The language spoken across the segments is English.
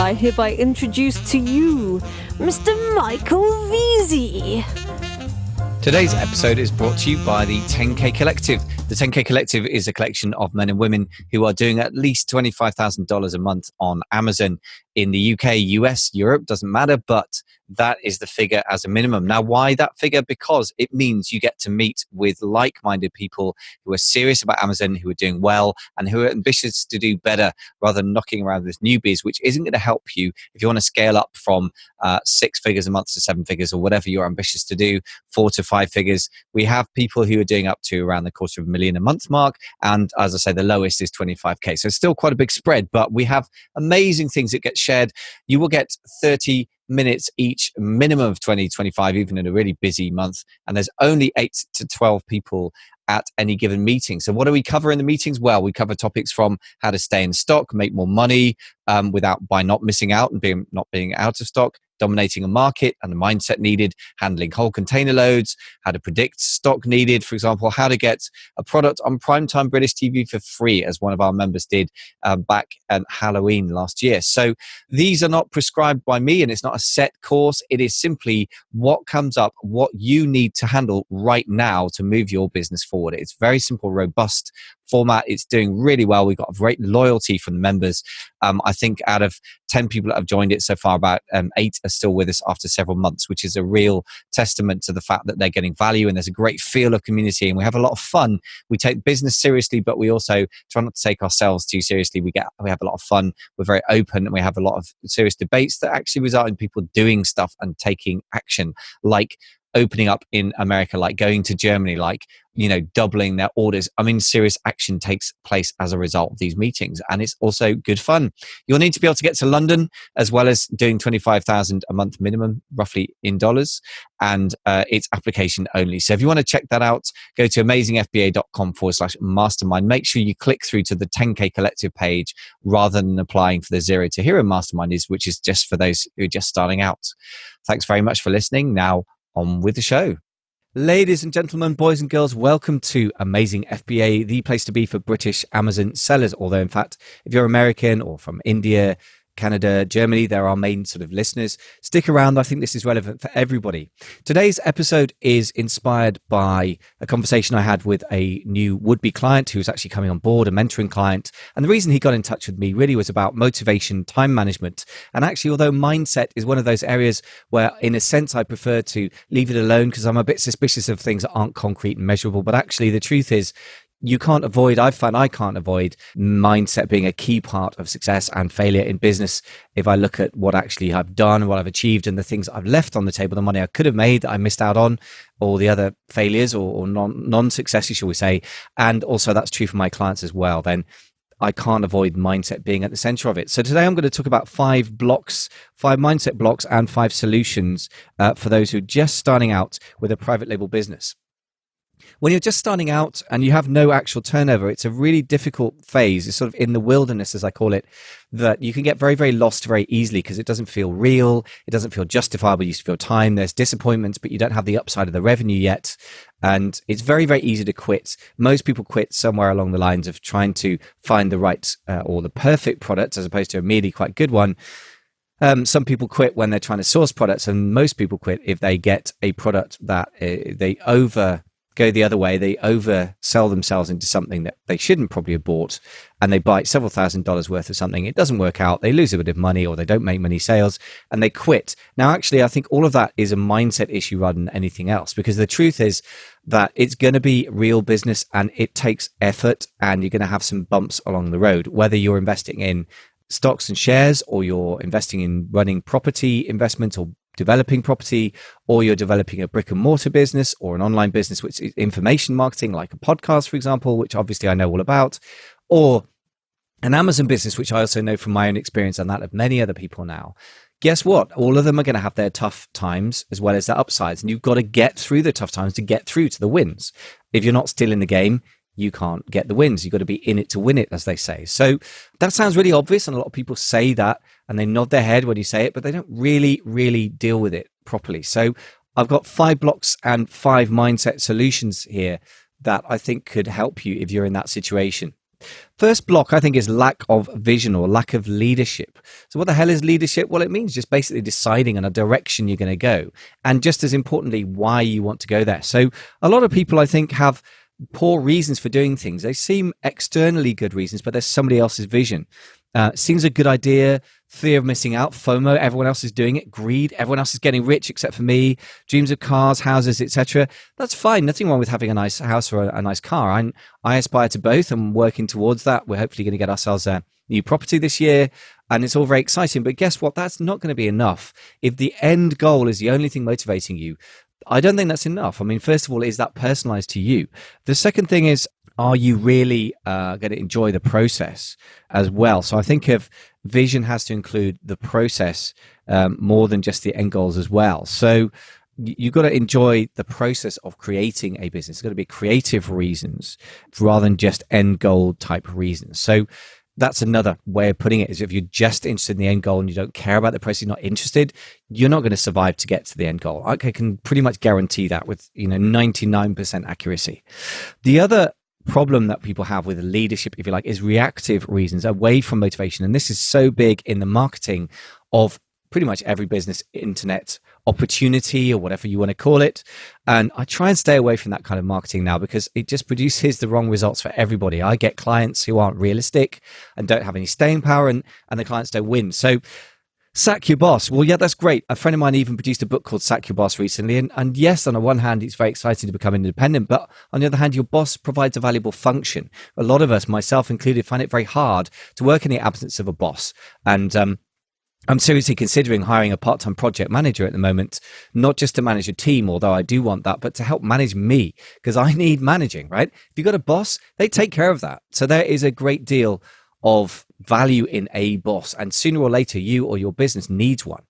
I hereby introduce to you Mr. Michael Veazey. Today's episode is brought to you by the 10K Collective. The 10K Collective is a collection of men and women who are doing at least $25,000 a month on Amazon in the UK, US, Europe, doesn't matter, but that is the figure as a minimum. Now, why that figure? Because it means you get to meet with like-minded people who are serious about Amazon, who are doing well, and who are ambitious to do better rather than knocking around with newbies, which isn't going to help you if you want to scale up from 6 figures a month to 7 figures or whatever you're ambitious to do, 4 to 5 figures. We have people who are doing up to around the $250,000 a month mark. And as I say, the lowest is 25K. So it's still quite a big spread, but we have amazing things that get shared. You will get 30 minutes each, minimum of 20, 25, even in a really busy month. And there's only 8 to 12 people at any given meeting. So what do we cover in the meetings? Well, we cover topics from how to stay in stock, make more money by not missing out and not being out of stock, dominating a market and the mindset needed, handling whole container loads, how to predict stock needed, for example, how to get a product on primetime British TV for free, as one of our members did back at Halloween last year. So these are not prescribed by me, and it's not a set course. It is simply what comes up, what you need to handle right now to move your business forward. It's very simple, robust format. It's doing really well. We've got great loyalty from the members. I think out of 10 people that have joined it so far, about 8 are still with us after several months, which is a real testament to the fact that they're getting value and there's a great feel of community and we have a lot of fun. We take business seriously, but we also try not to take ourselves too seriously. We have a lot of fun. We're very open and we have a lot of serious debates that actually result in people doing stuff and taking action, like opening up in America, like going to Germany, like, doubling their orders. I mean, serious action takes place as a result of these meetings, and it's also good fun. You'll need to be able to get to London, as well as doing 25,000 a month minimum, roughly in dollars, and it's application only. So if you want to check that out, go to amazingfba.com/mastermind. Make sure you click through to the 10K Collective page rather than applying for the Zero to Hero Mastermind, which is just for those who are just starting out. Thanks very much for listening. Now, on with the show. Ladies and gentlemen, boys and girls, welcome to Amazing FBA, the place to be for British Amazon sellers. Although, in fact, if you're American or from India, Canada, Germany, they're our main sort of listeners. Stick around. I think this is relevant for everybody. Today's episode is inspired by a conversation I had with a new would-be client who was actually coming on board, a mentoring client. And the reason he got in touch with me really was about motivation, time management. And actually, although mindset is one of those areas where, in a sense, I prefer to leave it alone because I'm a bit suspicious of things that aren't concrete and measurable. But actually, the truth is, I find I can't avoid mindset being a key part of success and failure in business. If I look at what actually I've done, what I've achieved, and the things I've left on the table, the money I could have made that I missed out on, or the other failures or non-successes, shall we say, and also that's true for my clients as well, then I can't avoid mindset being at the center of it. So today I'm going to talk about 5 mindset blocks and 5 solutions for those who are just starting out with a private label business. When you're just starting out and you have no actual turnover, it's a really difficult phase. It's sort of in the wilderness, as I call it, that you can get very, very lost very easily because it doesn't feel real. It doesn't feel justifiable. You feel time. There's disappointments, but you don't have the upside of the revenue yet. And it's very, very easy to quit. Most people quit somewhere along the lines of trying to find the right or the perfect product as opposed to a merely quite good one. Some people quit when they're trying to source products, and most people quit if they get a product that they go the other way. They oversell themselves into something that they shouldn't probably have bought, and they buy several $1,000s worth of something. It doesn't work out. They lose a bit of money, or they don't make many sales, and they quit. Now, actually, I think all of that is a mindset issue rather than anything else, because the truth is that it's going to be real business and it takes effort, and you're going to have some bumps along the road, whether you're investing in stocks and shares, or you're investing in running property investment or developing property, or you're developing a brick and mortar business or an online business, which is information marketing, like a podcast, for example, which obviously I know all about, or an Amazon business, which I also know from my own experience and that of many other people now. Guess what? All of them are going to have their tough times as well as their upsides. And you've got to get through the tough times to get through to the wins. If you're not still in the game, you can't get the wins. You've got to be in it to win it, as they say. So that sounds really obvious, and a lot of people say that and they nod their head when you say it, but they don't really deal with it properly. So I've got 5 blocks and 5 mindset solutions here that I think could help you if you're in that situation. First block, I think, is lack of vision or lack of leadership. So what the hell is leadership? Well, it means just basically deciding on a direction you're going to go. And just as importantly, why you want to go there. So a lot of people, I think, have poor reasons for doing things. They seem externally good reasons, but there's somebody else's vision. Seems a good idea. Fear of missing out, FOMO, everyone else is doing it. Greed, everyone else is getting rich except for me. Dreams of cars, houses, etc. That's fine. Nothing wrong with having a nice house or a nice car. I aspire to both. I'm working towards that. We're hopefully going to get ourselves a new property this year, and it's all very exciting. But guess what? That's not going to be enough. If the end goal is the only thing motivating you, I don't think that's enough. I mean, first of all, is that personalized to you? The second thing is, are you really going to enjoy the process as well? So I think of vision has to include the process more than just the end goals as well. So you've got to enjoy the process of creating a business. It's got to be creative reasons rather than just end goal type reasons. So that's another way of putting it, is if you're just interested in the end goal and you don't care about the process, you're not interested, you're not going to survive to get to the end goal. I can pretty much guarantee that with 99% accuracy. The other problem that people have with leadership, if you like, is reactive reasons away from motivation. And this is so big in the marketing of pretty much every business, internet opportunity or whatever you want to call it. And I try and stay away from that kind of marketing now because it just produces the wrong results for everybody. I get clients who aren't realistic and don't have any staying power, and the clients don't win. So sack your boss. Well, yeah, that's great. A friend of mine even produced a book called Sack Your Boss recently. And yes, on the one hand, it's very exciting to become independent. But on the other hand, your boss provides a valuable function. A lot of us, myself included, find it very hard to work in the absence of a boss. And I'm seriously considering hiring a part-time project manager at the moment, not just to manage a team, although I do want that, but to help manage me, because I need managing, right? If you've got a boss, they take care of that. So there is a great deal of value in a boss, and sooner or later you or your business needs one,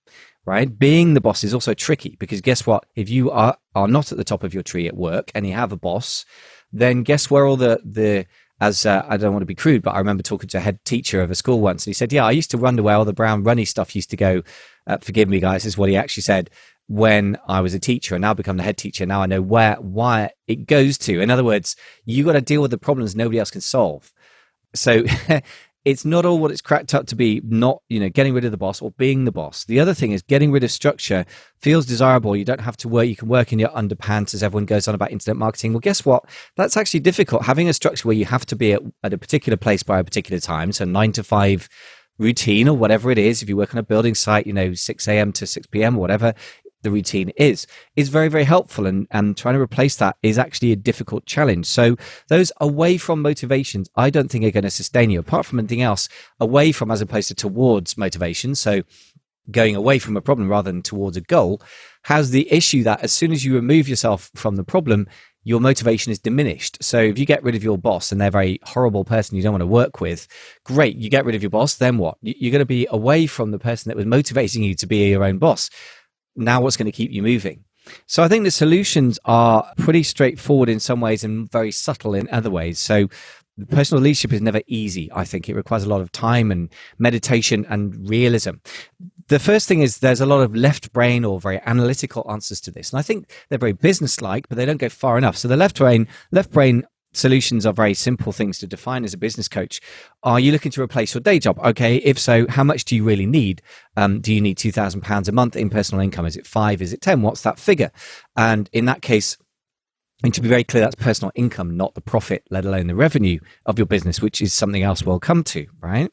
right? Being the boss is also tricky because guess what? If you are not at the top of your tree at work and you have a boss, then guess where all the I don't want to be crude, but I remember talking to a head teacher of a school once, and he said, yeah, I used to wonder where all the brown runny stuff used to go. Forgive me, guys, is what he actually said when I was a teacher and now become the head teacher. Now I know why it goes to. In other words, you got to deal with the problems nobody else can solve. So it's not all what it's cracked up to be, not, getting rid of the boss or being the boss. The other thing is getting rid of structure feels desirable. You don't have to work. You can work in your underpants, as everyone goes on about internet marketing. Well, guess what? That's actually difficult. Having a structure where you have to be at a particular place by a particular time. So 9 to 5 routine or whatever it is. If you work on a building site, 6 a.m. to 6 p.m. or whatever the routine is very, very helpful. And trying to replace that is actually a difficult challenge. So those away from motivations, I don't think are going to sustain you, apart from anything else, away from as opposed to towards motivation. So going away from a problem rather than towards a goal has the issue that as soon as you remove yourself from the problem, your motivation is diminished. So if you get rid of your boss and they're a very horrible person you don't want to work with, great, you get rid of your boss, then what? You're going to be away from the person that was motivating you to be your own boss. Now what's going to keep you moving? So I think the solutions are pretty straightforward in some ways and very subtle in other ways. So personal leadership is never easy. I think it requires a lot of time and meditation and realism. The first thing is there's a lot of left brain or very analytical answers to this. And I think they're very business-like, but they don't go far enough. So the left brain solutions are very simple things to define as a business coach. Are you looking to replace your day job? Okay, if so, how much do you really need? Do you need £2,000 a month in personal income? Is it 5? Is it 10? What's that figure? And in that case, and to be very clear, that's personal income, not the profit, let alone the revenue of your business, which is something else we'll come to, right?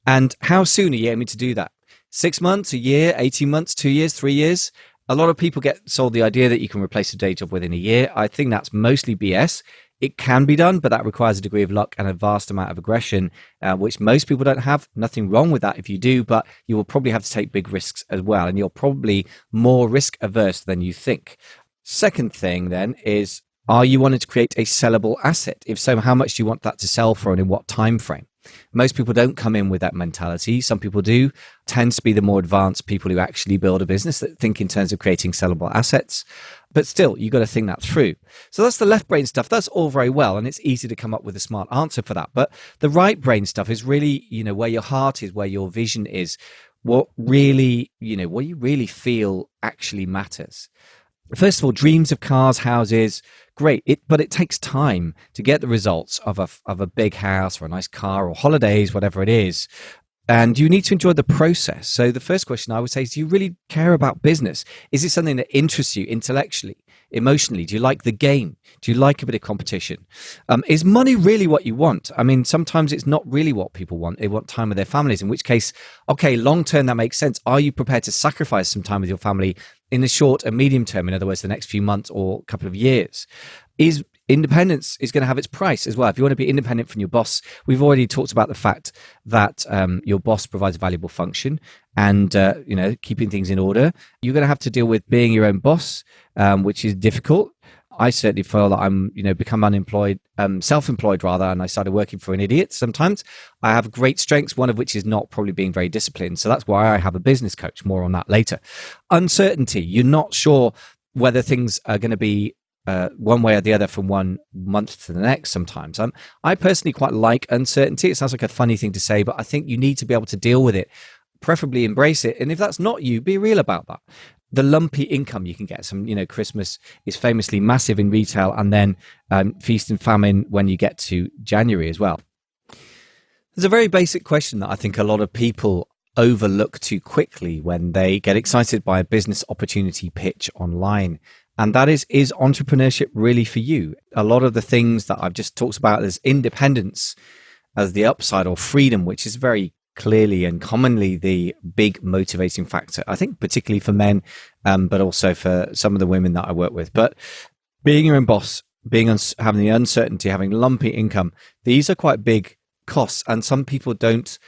And how soon are you aiming to do that? 6 months, a year, 18 months, 2 years, 3 years? A lot of people get sold the idea that you can replace a day job within a year. I think that's mostly BS. It can be done, but that requires a degree of luck and a vast amount of aggression, which most people don't have. Nothing wrong with that if you do, but you will probably have to take big risks as well. And you're probably more risk averse than you think. Second thing then is, are you wanting to create a sellable asset? If so, how much do you want that to sell for and in what time frame? Most people don't come in with that mentality. Some people do. Tends to be the more advanced people who actually build a business that think in terms of creating sellable assets. But still, you've got to think that through. So that's the left brain stuff. That's all very well, and it's easy to come up with a smart answer for that. But the right brain stuff is really, where your heart is, where your vision is, what really, what you really feel actually matters. First of all, dreams of cars, houses, great. But it takes time to get the results of a big house or a nice car or holidays, whatever it is. And you need to enjoy the process. So the first question I would say is, do you really care about business? Is it something that interests you intellectually, emotionally? Do you like the game? Do you like a bit of competition? Is money really what you want? I mean, sometimes it's not really what people want. They want time with their families, in which case, okay, long term, that makes sense. Are you prepared to sacrifice some time with your family in the short and medium term? In other words, the next few months or couple of years. Independence is going to have its price as well. If you want to be independent from your boss, we've already talked about the fact that your boss provides a valuable function and, keeping things in order. You're going to have to deal with being your own boss, which is difficult. I certainly feel that I'm, become self-employed rather, and I started working for an idiot sometimes. I have great strengths, one of which is not probably being very disciplined. So that's why I have a business coach. More on that later. Uncertainty. You're not sure whether things are going to be one way or the other from one month to the next sometimes. I personally quite like uncertainty. It sounds like a funny thing to say, but I think you need to be able to deal with it, preferably embrace it. And if that's not you, be real about that. The lumpy income you can get. Christmas is famously massive in retail, and then feast and famine when you get to January as well. There's a very basic question that I think a lot of people overlook too quickly when they get excited by a business opportunity pitch online. And that is entrepreneurship really for you? A lot of the things that I've just talked about as independence as the upside, or freedom, which is very clearly and commonly the big motivating factor, I think, particularly for men, but also for some of the women that I work with. But being your own boss, having the uncertainty, having lumpy income, these are quite big costs. And some people don't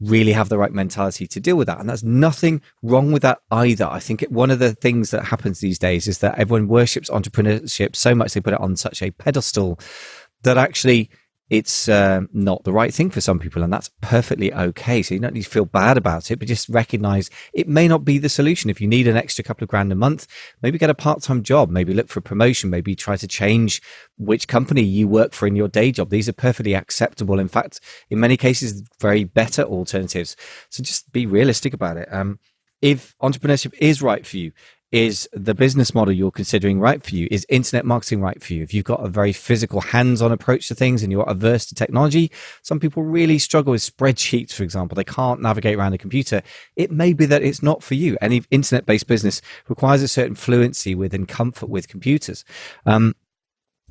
really have the right mentality to deal with that. And there's nothing wrong with that either. I think one of the things that happens these days is that everyone worships entrepreneurship so much, they put it on such a pedestal that actually it's not the right thing for some people, and that's perfectly okay. So you don't need to feel bad about it, but just recognize it may not be the solution. If you need an extra couple of grand a month, maybe get a part-time job, maybe look for a promotion, maybe try to change which company you work for in your day job. These are perfectly acceptable. In fact, in many cases, very better alternatives. So just be realistic about it. If entrepreneurship is right for you, is the business model you're considering right for you? Is internet marketing right for you? If you've got a very physical, hands-on approach to things and you're averse to technology, some people really struggle with spreadsheets, for example. They can't navigate around a computer. It may be that it's not for you. Any internet-based business requires a certain fluency with and comfort with computers.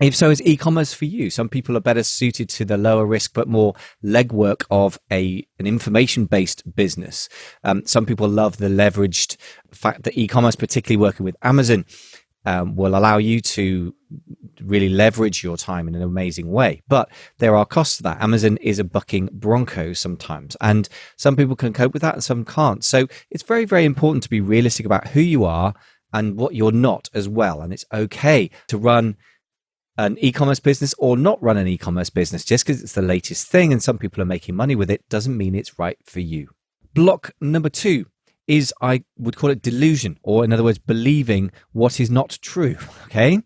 If so, is e-commerce for you? Some people are better suited to the lower risk but more legwork of an information-based business. Some people love the leveraged fact that e-commerce, particularly working with Amazon, will allow you to really leverage your time in an amazing way. But there are costs to that. Amazon is a bucking bronco sometimes, and some people can cope with that and some can't. So it's very, very important to be realistic about who you are and what you're not as well. And it's okay to run an e-commerce business or not run an e-commerce business. Just because it's the latest thing and some people are making money with it doesn't mean it's right for you. Block number 2 is, I would call it delusion, or in other words, believing what is not true. Okay.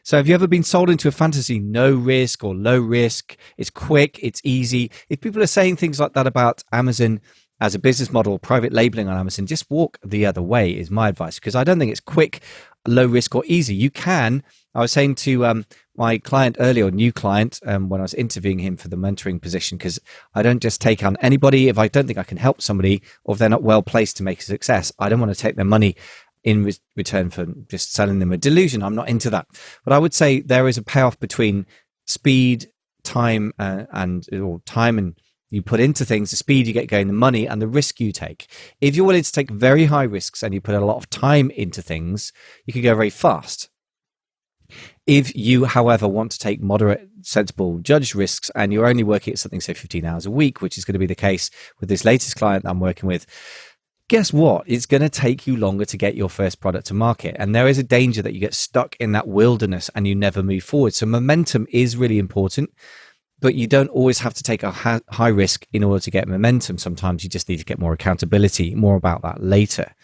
So have you ever been sold into a fantasy, no risk or low risk? It's quick, it's easy. If people are saying things like that about Amazon as a business model, private labeling on Amazon, just walk the other way is my advice, because I don't think it's quick, low risk or easy. You can, I was saying to my client earlier, new client, when I was interviewing him for the mentoring position, because I don't just take on anybody if I don't think I can help somebody or if they're not well placed to make a success. I don't want to take their money in return for just selling them a delusion. I'm not into that. But I would say there is a payoff between speed, time, and you put into things, the speed you get going, the money, and the risk you take. If you're willing to take very high risks and you put a lot of time into things, you can go very fast. If you, however, want to take moderate, sensible, judged risks, and you're only working at something, say 15 hours a week, which is going to be the case with this latest client I'm working with, guess what? It's going to take you longer to get your first product to market. And there is a danger that you get stuck in that wilderness and you never move forward. So momentum is really important. But you don't always have to take a high risk in order to get momentum. Sometimes you just need to get more accountability. More about that later.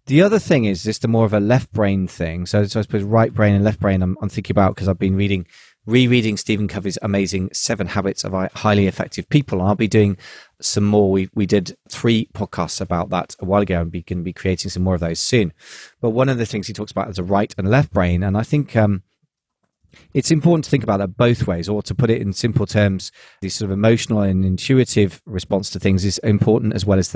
The other thing is just more of a left brain thing. So I suppose right brain and left brain I'm thinking about because I've been reading rereading Stephen Covey's amazing 7 Habits of Highly Effective People. And I'll be doing some more. We did 3 podcasts about that a while ago, and we're going to be creating some more of those soon. But one of the things he talks about is a right and left brain. And I think it's important to think about that both ways, or to put it in simple terms, the sort of emotional and intuitive response to things is important, as well as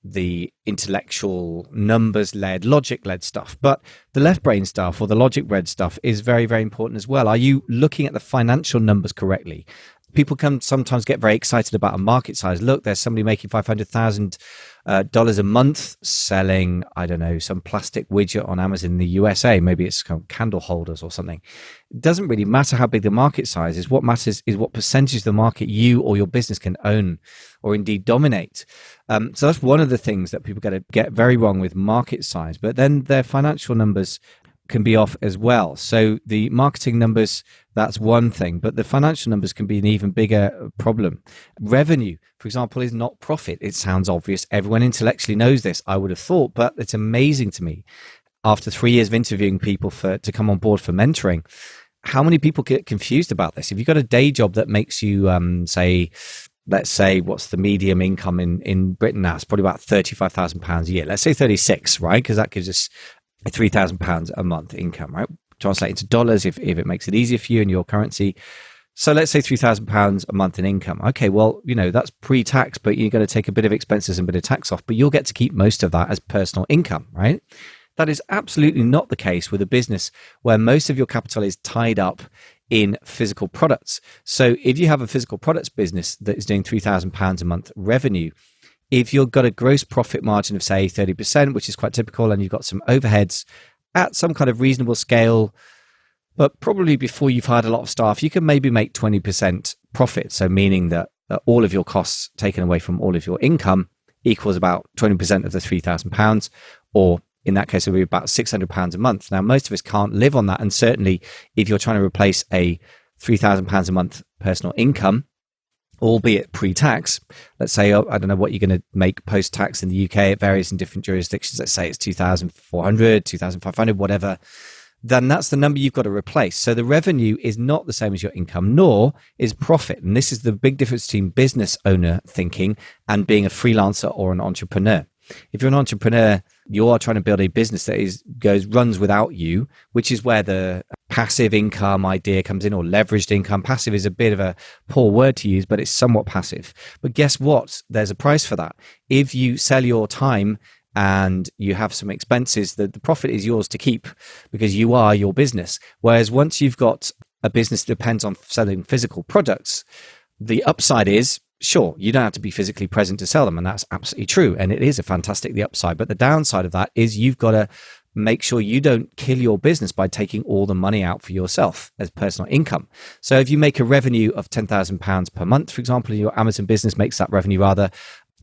the intellectual, numbers-led, logic-led stuff. But the left brain stuff, or the logic-led stuff, is very, very important as well. Are you looking at the financial numbers correctly? People can sometimes get very excited about a market size. Look, there's somebody making $500,000 a month selling, I don't know, some plastic widget on Amazon in the USA. Maybe it's kind of candle holders or something. It doesn't really matter how big the market size is. What matters is what percentage of the market you or your business can own or indeed dominate. So that's one of the things that people get very wrong with market size. But then their financial numbers can be off as well. So the marketing numbers, that's one thing, but the financial numbers can be an even bigger problem. Revenue, for example, is not profit. It sounds obvious. Everyone intellectually knows this, I would have thought, but it's amazing to me, after 3 years of interviewing people to come on board for mentoring, how many people get confused about this. If you've got a day job that makes you, let's say, what's the medium income in Britain now? It's probably about £35,000 a year. Let's say 36, right? Because that gives us £3,000 a month income, right? Translate into dollars if it makes it easier for you in your currency. So let's say £3,000 a month in income. Okay, well, that's pre-tax, but you're going to take a bit of expenses and a bit of tax off, but you'll get to keep most of that as personal income, right? That is absolutely not the case with a business where most of your capital is tied up in physical products. So if you have a physical products business that is doing £3,000 a month revenue, if you've got a gross profit margin of, say, 30%, which is quite typical, and you've got some overheads at some kind of reasonable scale, but probably before you've hired a lot of staff, you can maybe make 20% profit. So meaning that all of your costs taken away from all of your income equals about 20% of the £3,000, or in that case, it would be about £600 a month. Now, most of us can't live on that. And certainly if you're trying to replace a £3,000 a month personal income, albeit pre-tax, let's say, I don't know what you're going to make post-tax in the UK. It varies in different jurisdictions. Let's say it's 2,400, 2,500, whatever. Then that's the number you've got to replace. So the revenue is not the same as your income, nor is profit. And this is the big difference between business owner thinking and being a freelancer or an entrepreneur. If you're an entrepreneur, you are trying to build a business that runs without you, which is where the passive income idea comes in, or leveraged income. Passive is a bit of a poor word to use, but it's somewhat passive. But guess what? There's a price for that. If you sell your time and you have some expenses, the profit is yours to keep because you are your business. Whereas once you've got a business that depends on selling physical products, the upside is, sure, you don't have to be physically present to sell them, and that's absolutely true, and it is the upside. But the downside of that is you've got to make sure you don't kill your business by taking all the money out for yourself as personal income. So if you make a revenue of £10,000 per month, for example, your Amazon business makes that revenue rather,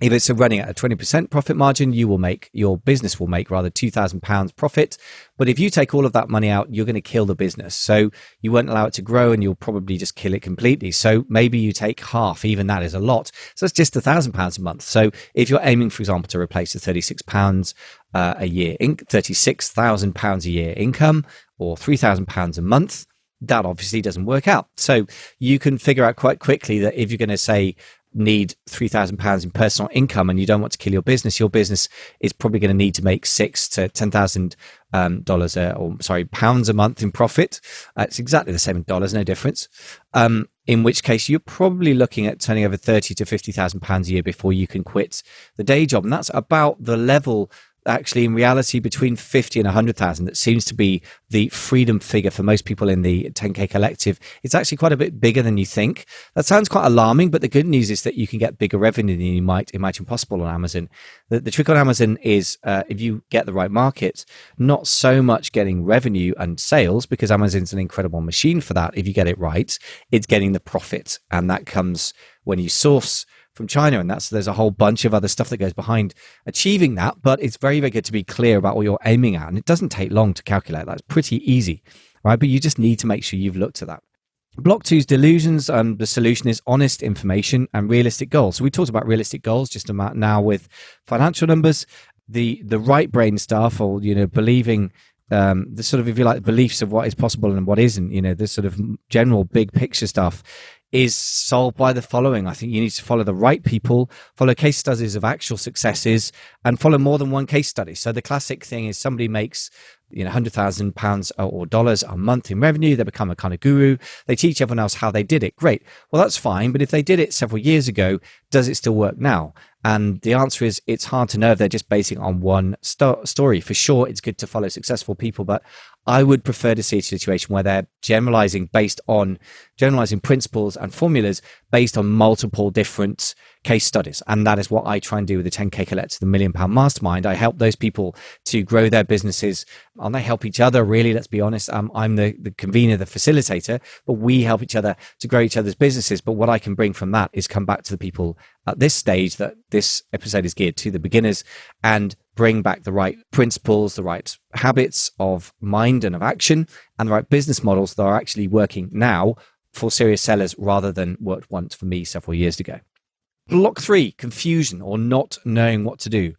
if it's running at a 20% profit margin, your business will make rather £2,000 profit. But if you take all of that money out, you're going to kill the business. So you won't allow it to grow, and you'll probably just kill it completely. So maybe you take half, even that is a lot. So that's just £1,000 a month. So if you're aiming, for example, to replace the £36 a year, £36,000 a year income, or £3,000 a month, that obviously doesn't work out. So you can figure out quite quickly that if you're going to say, need £3,000 in personal income and you don't want to kill your business is probably going to need to make $6,000 to $10,000 pounds a month in profit. It's exactly the same in dollars, no difference. In which case you're probably looking at turning over £30,000 to £50,000 a year before you can quit the day job. And that's about the level, actually, in reality, between 50 and 100,000. That seems to be the freedom figure for most people in the 10K collective. It's actually quite a bit bigger than you think. That sounds quite alarming, but the good news is that you can get bigger revenue than you might imagine possible on Amazon. The trick on Amazon is, if you get the right market, not so much getting revenue and sales, because Amazon's an incredible machine for that. If you get it right, it's getting the profit, and that comes when you source from China, and there's a whole bunch of other stuff that goes behind achieving that. But it's very, very good to be clear about what you're aiming at, and it doesn't take long to calculate. That's pretty easy, right? But you just need to make sure you've looked at that. Block 2's delusions. The solution is honest information and realistic goals. So we talked about realistic goals just about now with financial numbers. The right brain stuff, or believing the sort of, if you like, beliefs of what is possible and what isn't, the sort of general big picture stuff is solved by the following. I think you need to follow the right people, follow case studies of actual successes, and follow more than one case study. So the classic thing is somebody makes £100,000 or dollars a month in revenue. They become a kind of guru. They teach everyone else how they did it. Great. Well, that's fine. But if they did it several years ago, does it still work now? And the answer is it's hard to know if they're just basing it on one story. For sure, it's good to follow successful people, but I would prefer to see a situation where they're generalizing principles and formulas based on multiple different case studies. And that is what I try and do with the 10K Collective, the £1 Million Mastermind. I help those people to grow their businesses, and they help each other, really. Let's be honest. I'm the convener, the facilitator, but we help each other to grow each other's businesses. But what I can bring from that is come back to the people at this stage that this episode is geared to, the beginners, and bring back the right principles, the right habits of mind and of action, and the right business models that are actually working now for serious sellers rather than worked once for me several years ago. Block 3, confusion or not knowing what to do.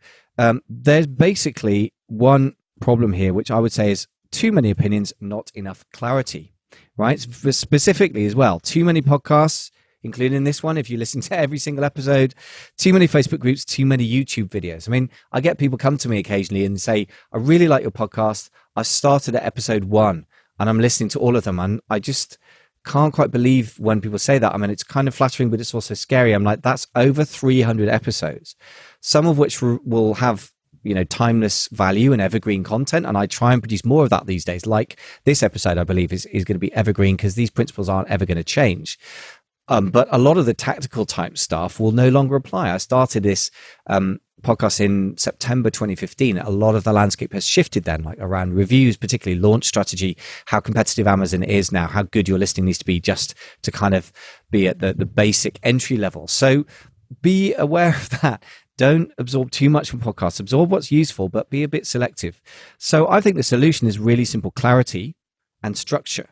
There's basically one problem here, which I would say is too many opinions, not enough clarity, right? Specifically as well, too many podcasts, including this one, if you listen to every single episode, too many Facebook groups, too many YouTube videos. I mean, I get people come to me occasionally and say, I really like your podcast. I started at episode 1 and I'm listening to all of them. And I just can't quite believe when people say that. I mean, it's kind of flattering, but it's also scary. I'm like, that's over 300 episodes, some of which will have, timeless value and evergreen content. And I try and produce more of that these days. Like this episode, I believe is going to be evergreen because these principles aren't ever going to change. But a lot of the tactical type stuff will no longer apply. I started this podcast in September 2015. A lot of the landscape has shifted then, like around reviews, particularly launch strategy, how competitive Amazon is now, how good your listing needs to be just to kind of be at the basic entry level. So be aware of that. Don't absorb too much from podcasts. Absorb what's useful, but be a bit selective. So I think the solution is really simple: clarity and structure.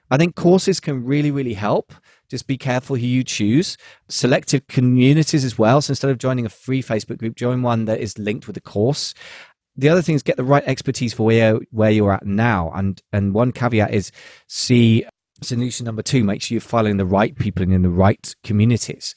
I think courses can really, really help. Just be careful who you choose. Selective communities as well. So instead of joining a free Facebook group, join one that is linked with a course. The other thing is get the right expertise for where you're at now. And one caveat is see solution number 2, make sure you're following the right people and in the right communities.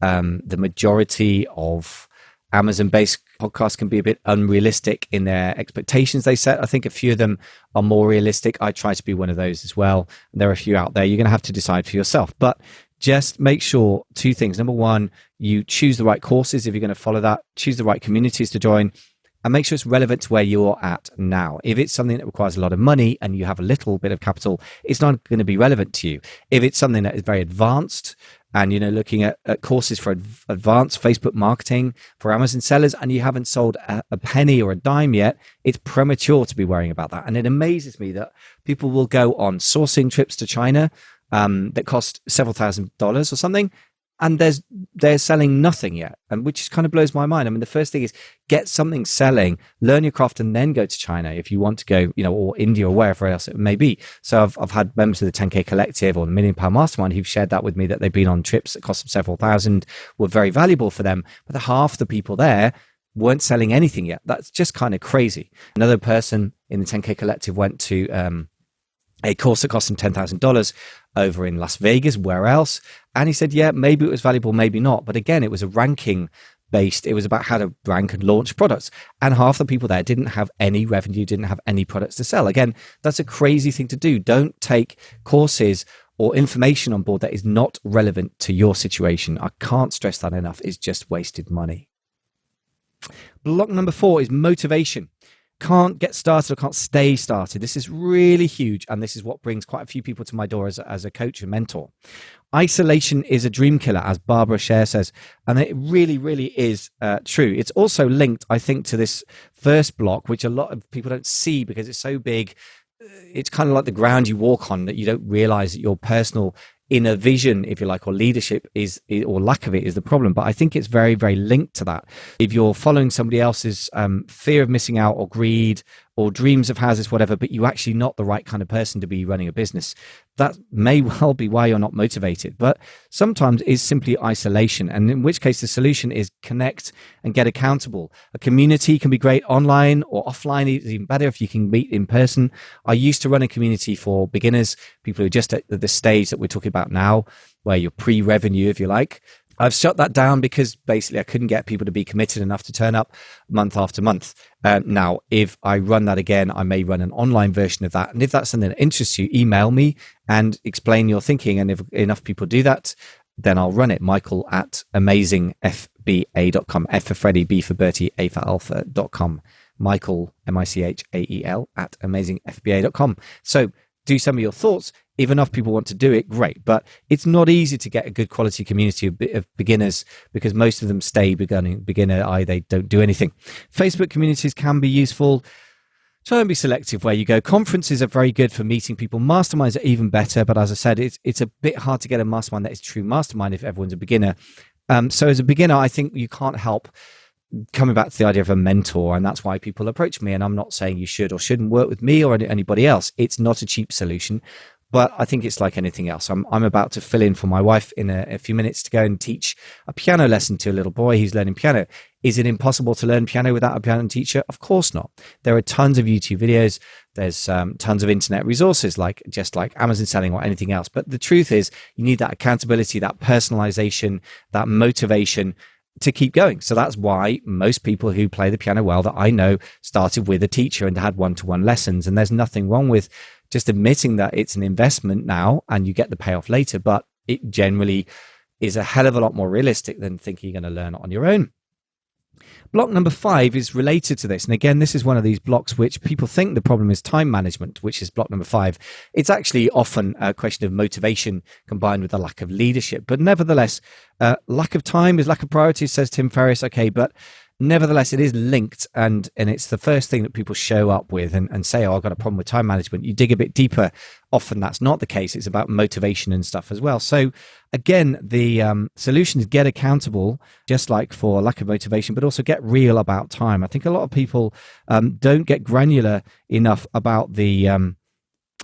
The majority of Amazon-based podcasts can be a bit unrealistic in their expectations they set. I think a few of them are more realistic. I try to be one of those as well. There are a few out there. You're going to have to decide for yourself. But just make sure 2 things. Number 1, you choose the right courses if you're going to follow that. Choose the right communities to join. And make sure it's relevant to where you're at now. If it's something that requires a lot of money and you have a little bit of capital, it's not going to be relevant to you. If it's something that is very advanced, and looking at courses for advanced Facebook marketing for Amazon sellers, and you haven't sold a penny or a dime yet, it's premature to be worrying about that. And it amazes me that people will go on sourcing trips to China that cost several $1,000s or something, and they're selling nothing yet, and which kind of blows my mind. I mean, the first thing is get something selling, learn your craft, and then go to China if you want to go, or India or wherever else it may be. So I've had members of the 10K Collective or the £1 Million Mastermind who've shared that with me, that they've been on trips that cost them several thousand, were very valuable for them, but half the people there weren't selling anything yet. That's just kind of crazy. Another person in the 10K Collective went to a course that cost him $10,000 over in Las Vegas, where else? And he said, yeah, maybe it was valuable, maybe not. But again, it was a ranking based. It was about how to rank and launch products. And half the people there didn't have any revenue, didn't have any products to sell. Again, that's a crazy thing to do. Don't take courses or information on board that is not relevant to your situation. I can't stress that enough. It's just wasted money. Block number 4 is motivation. Can't get started or can't stay started. This is really huge, and this is what brings quite a few people to my door as a coach and mentor. Isolation is a dream killer, as Barbara Scher says, and it really, really is true. It's also linked, I think, to this first block, which a lot of people don't see because it's so big. It's kind of like the ground you walk on, that you don't realize that your personal inner vision, if you like, or leadership is, or lack of it, is the problem. But I think it's very, very linked to that. If you're following somebody else's fear of missing out or greed or dreams of houses, whatever, but you're actually not the right kind of person to be running a business. That may well be why you're not motivated, but sometimes it's simply isolation. And in which case the solution is connect and get accountable. A community can be great online or offline. It's even better if you can meet in person. I used to run a community for beginners, people who are just at the stage that we're talking about now, where you're pre-revenue, if you like. I've shut that down because basically I couldn't get people to be committed enough to turn up month after month. Now, if I run that again, I may run an online version of that. And if that's something that interests you, email me and explain your thinking. And if enough people do that, then I'll run it. Michael at amazingfba.com. F for Freddie, B for Bertie, A for Alpha.com. Michael, Michael at amazingfba.com. So do some of your thoughts. If enough people want to do it, great. But it's not easy to get a good quality community of beginners because most of them stay beginner, they don't do anything. Facebook communities can be useful. Try and be selective where you go. Conferences are very good for meeting people. Masterminds are even better. But as I said, it's a bit hard to get a mastermind that is true mastermind if everyone's a beginner. So as a beginner, I think you can't help coming back to the idea of a mentor, and that's why people approach me. And I'm not saying you should or shouldn't work with me or anybody else. It's not a cheap solution. But I think it's like anything else. I'm about to fill in for my wife in a few minutes to go and teach a piano lesson to a little boy who's learning piano. Is it impossible to learn piano without a piano teacher? Of course not. There are tons of YouTube videos. There's tons of internet resources, like Amazon selling or anything else. But the truth is, you need that accountability, that personalization, that motivation to keep going. So that's why most people who play the piano well that I know started with a teacher and had one-to-one lessons. And there's nothing wrong with just admitting that it's an investment now and you get the payoff later, but it generally is a hell of a lot more realistic than thinking you're going to learn it on your own. Block number 5 is related to this. And again, this is one of these blocks which people think the problem is time management, which is block number 5. It's actually often a question of motivation combined with a lack of leadership. But nevertheless, lack of time is lack of priorities, says Tim Ferriss. Okay, but nevertheless, it is linked, and it's the first thing that people show up with and say, oh, I've got a problem with time management. You dig a bit deeper, often that's not the case. It's about motivation and stuff as well. So again, the solution is get accountable, just like for lack of motivation, but also get real about time. I think a lot of people don't get granular enough about the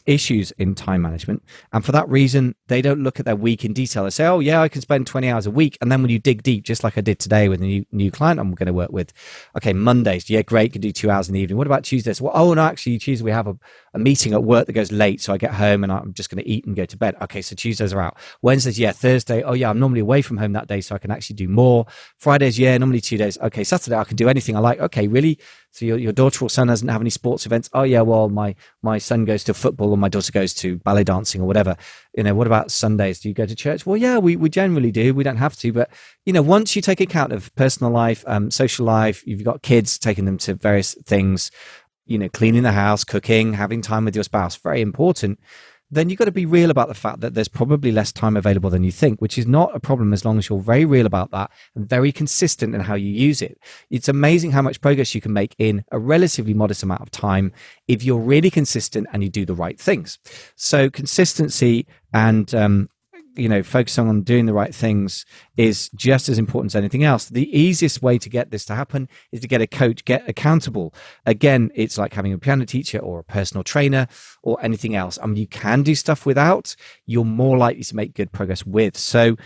issues in time management, and for that reason they don't look at their week in detail. They say, oh yeah, I can spend 20 hours a week, and then when you dig deep, just like I did today with a new client I'm going to work with, okay, Mondays, yeah, great, can do 2 hours in the evening. What about Tuesdays? Well, oh no, actually Tuesday we have a meeting at work that goes late, so I get home and I'm just going to eat and go to bed. Okay, so Tuesdays are out. Wednesdays, yeah. Thursday, oh yeah, I'm normally away from home that day, so I can actually do more. Fridays, yeah, normally 2 days. Okay, Saturday I can do anything I like. Okay, really? So your daughter or son doesn't have any sports events? Oh yeah, well my son goes to football or my daughter goes to ballet dancing or whatever. What about Sundays? Do you go to church? Well, yeah, we generally do. We don't have to, but once you take account of personal life, social life, you've got kids, taking them to various things, cleaning the house, cooking, having time with your spouse, very important. Then you've got to be real about the fact that there's probably less time available than you think, which is not a problem as long as you're very real about that and very consistent in how you use it. It's amazing how much progress you can make in a relatively modest amount of time if you're really consistent and you do the right things. So consistency and focusing on doing the right things is just as important as anything else. The easiest way to get this to happen is to get a coach, get accountable. Again, it's like having a piano teacher or a personal trainer or anything else. You can do stuff without, you're more likely to make good progress with. So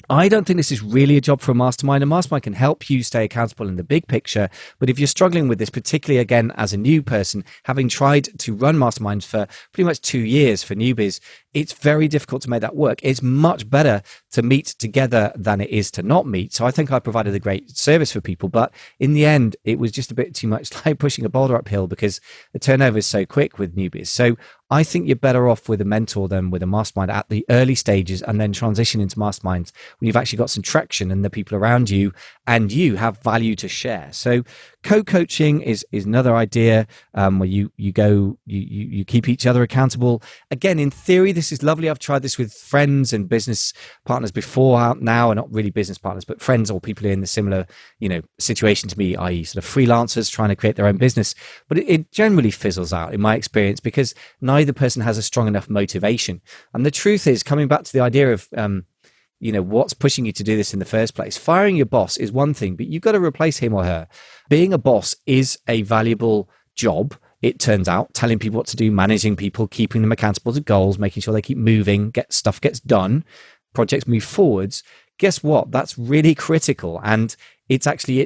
I don't think this is really a job for a mastermind. A mastermind can help you stay accountable in the big picture. But if you're struggling with this, particularly again, as a new person, having tried to run masterminds for pretty much 2 years for newbies, it's very difficult to make that work. It's much better to meet together than it is to not meet. So I think I provided a great service for people. But in the end, it was just a bit too much like pushing a boulder uphill because the turnover is so quick with newbies. So I think you're better off with a mentor than with a mastermind at the early stages, and then transition into masterminds when you've actually got some traction and the people around you and you have value to share. So co-coaching is another idea where you keep each other accountable. Again, in theory, this is lovely. I've tried this with friends and business partners before now, and not really business partners, but friends or people in the similar, situation to me, i.e. sort of freelancers trying to create their own business. But it generally fizzles out in my experience because neither person has a strong enough motivation. And the truth is, coming back to the idea of what's pushing you to do this in the first place. Firing your boss is one thing, but you've got to replace him or her. Being a boss is a valuable job. it turns out telling people what to do, managing people, keeping them accountable to goals, making sure they keep moving, stuff gets done, projects move forwards. Guess what? That's really critical. And it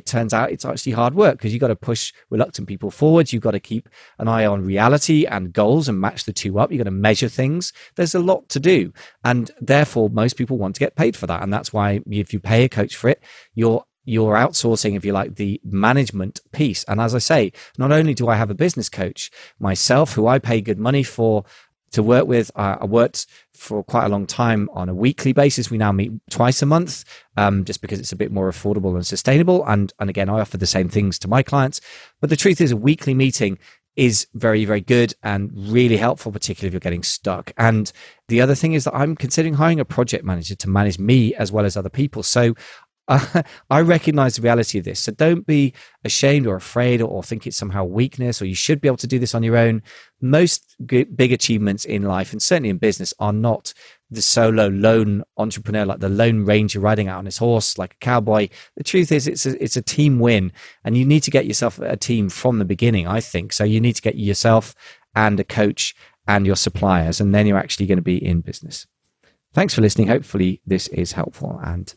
turns out it's actually hard work, because you've got to push reluctant people forward. You've got to keep an eye on reality and goals and match the two up. You've got to measure things. There's a lot to do. And therefore, most people want to get paid for that. And that's why if you pay a coach for it, you're outsourcing, if you like, the management piece. And as I say, not only do I have a business coach myself, who I pay good money to work with. I worked for quite a long time on a weekly basis. We now meet twice a month, just because it's a bit more affordable and sustainable. And again, I offer the same things to my clients. But the truth is, a weekly meeting is very, very good and really helpful, particularly if you're getting stuck. And the other thing is that I'm considering hiring a project manager to manage me as well as other people. So I recognize the reality of this. So don't be ashamed or afraid or think it's somehow weakness, or you should be able to do this on your own. Most big achievements in life, and certainly in business, are not the solo lone entrepreneur, like the lone ranger riding out on his horse like a cowboy. The truth is, it's a team win, and you need to get yourself a team from the beginning, I think. So you need to get yourself and a coach and your suppliers, and then you're actually going to be in business. Thanks for listening. Hopefully this is helpful, and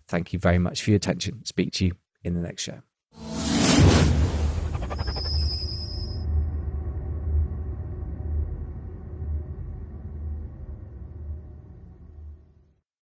thank you very much for your attention. Speak to you in the next show.